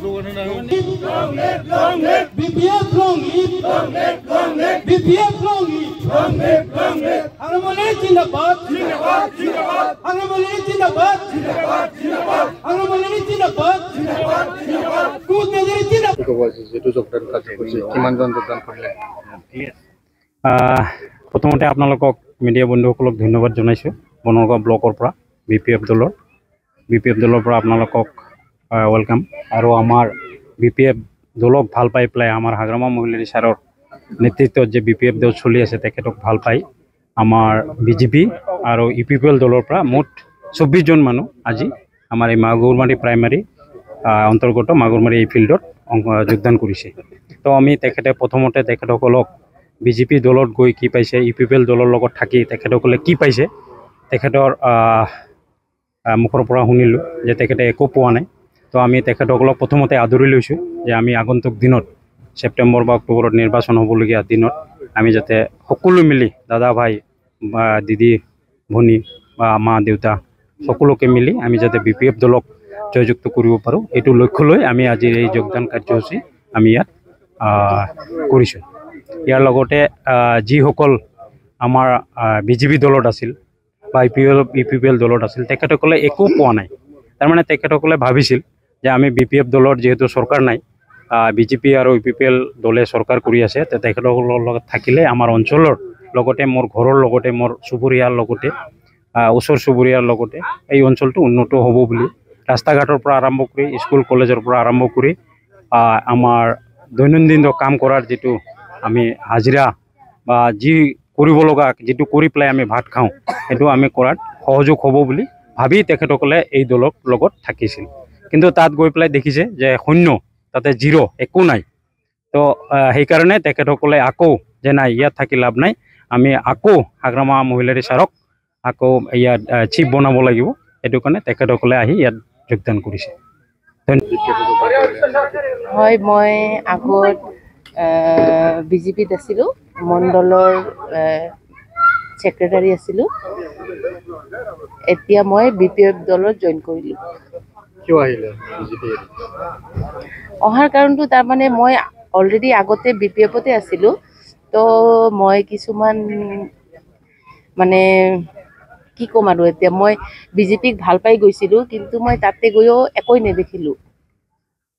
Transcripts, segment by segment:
BPF long live, BPF long live. Angramani Jindabad, Angramani Jindabad, Angramani Jindabad, Good Nazari Jindabad. প্ৰথমতে আপোনালোকক media বন্ধুসকলক ধন্যবাদ জনাইছোঁ বনগাঁও ব্লকৰ পৰা BPF দলৰ পৰা আপোনালোকক ওয়েলকাম আৰু আমাৰ BPF দলক ভাল পাই পেলাই আমাৰ হাগ্ৰামা মহিলাৰী ছাৰৰ নেতৃত্বত যে BPF দল চলি আছে তেখেতক ভাল পাই আমাৰ BJP আৰু UPPL দলৰ পৰা মুঠ 24 জন মানুহ আজি আমাৰ এই মাগুৰমাৰী প্ৰাইমাৰী অন্তৰ্গত মাগুৰমাৰী এই ফিল্ডত যোগদান কৰিছে তো আমি প্ৰথমতে তেখেতসকলক BJP দলত গৈ কি পাইছে UPPL দলৰ লগত থাকি তেখেতসকলে কি পাইছে তেখেতৰ মুখৰ পৰা শুনিলোঁ যে তেখেতে একো পোৱা নাই তো আমি তেখেতসকলক প্ৰথমতে আদৰি লৈছোঁ যে আমি আগন্তুক দিনত ছেপ্টেম্বৰ বা অক্টোবৰত নিৰ্বাচন হ'বলগীয়া দিনত আমি যাতে সকলো মিলি দাদা ভাই বা দিদি ভনী বা মা দেউতা সকলোকে মিলি আমি যাতে BPF দলক জয়যুক্ত কৰিব পাৰোঁ এইটো লক্ষ্য লৈ আমি আজিৰ এই যোগদান কাৰ্যসূচী আমি ইয়াত কৰিছোঁ ইয়াৰ লগতে যিসকল আমাৰ BJP দলত আছিল বা UPPL দলত আছিল তেখেতসকলে একো পোৱা নাই তাৰমানে তেখেতসকলে ভাবিছিল যে আমি BPF দলৰ যেহেতু চৰকাৰ নাই BJP আৰু UPPL দলে চৰকাৰ কৰি আছে তেখেতসকলৰ লগত থাকিলে আমাৰ অঞ্চলৰ লগতে মোৰ ঘৰৰ লগতে মোৰ চুবুৰীয়াৰ লগতে ওচৰ চুবুৰীয়াৰ লগতে এই অঞ্চলটো উন্নত হ'ব বুলি ৰাস্তা ঘাটৰ পৰা আৰম্ভ কৰি স্কুল কলেজৰ পৰা আৰম্ভ কৰি আমাৰ দৈনন্দিন কাম কৰাৰ যিটো আমি হাজিৰা বা যি কৰিব লগা যেটো কৰি প্লাই আমি ভাত খাওঁ এটো আমি কৰাত সহযোগ হ'ব বুলি ভাবি তেখেতসকলে এই দলৰ লগত থাকিছিল কিন্তু তাত গৈ প্লাই দেখিছে যে শূন্য তাতে জিৰো একো নাই তো সেই কাৰণে তেখেতসকলে আকৌ যে নাই ইয়াত থাকি লাভ নাই আমি আকৌ হাগ্ৰামা মহিলাৰী ছাৰক আকৌ ইয়াত চিফ বনাব লাগিব এটো কাৰণে তেখেতসকলে আহি ইয়াত যোগদান কৰিছে হয় মই আগত BJP আছিলোঁ মণ্ডলৰ সেক্ৰেটাৰী আছিলোঁ এতিয়া মই BPF দলত জইন কৰিলোঁ কিয় আহিলে BJP অহাৰ কাৰণটো তাৰমানে মই অলৰেডি আগতে BPFতে আছিলোঁ তো মই কিছুমান মানে কি ক'ম আৰু এতিয়া মই BJPক ভাল পাই গৈছিলোঁ কিন্তু মই তাতে গৈও একোই নেদেখিলোঁ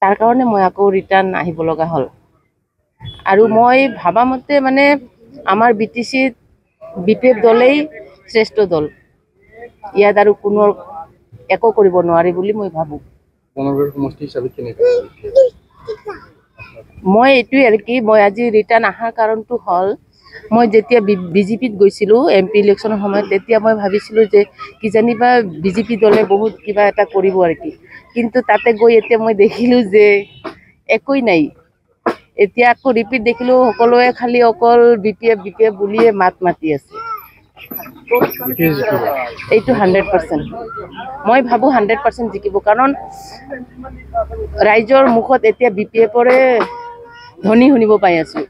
তাৰ কাৰণে মই আকৌ ৰিটাৰ্ণ আহিব লগা হ'ল আৰু মই ভাবা মতে মানে আমাৰ BTCত BPF দলেই শ্ৰেষ্ঠ দল ইয়াত আৰু কোনো একো কৰিব নোৱাৰি বুলি মই ভাবোঁ মই এইটোৱে আৰু কি মই আজি ৰিটাৰ্ণ অহাৰ কাৰণটো হ'ল মই যেতিয়া BJPত গৈছিলোঁ MP ইলেকশ্যনৰ সময়ত তেতিয়া মই ভাবিছিলোঁ যে কিজানিবা BJP দলে বহুত কিবা এটা কৰিব আৰু কি কিন্তু তাতে গৈ এতিয়া মই দেখিলোঁ যে একোই নাই এতিয়া আকৌ ৰিপিট দেখিলোঁ সকলোৱে খালি অকল BPF বুলিয়ে মাত মাতি আছে এইটো 100% মই ভাবোঁ 100% জিকিব কাৰণ ৰাইজৰ মুখত এতিয়া BPFৰে ধ্বনি শুনিব পাই আছোঁ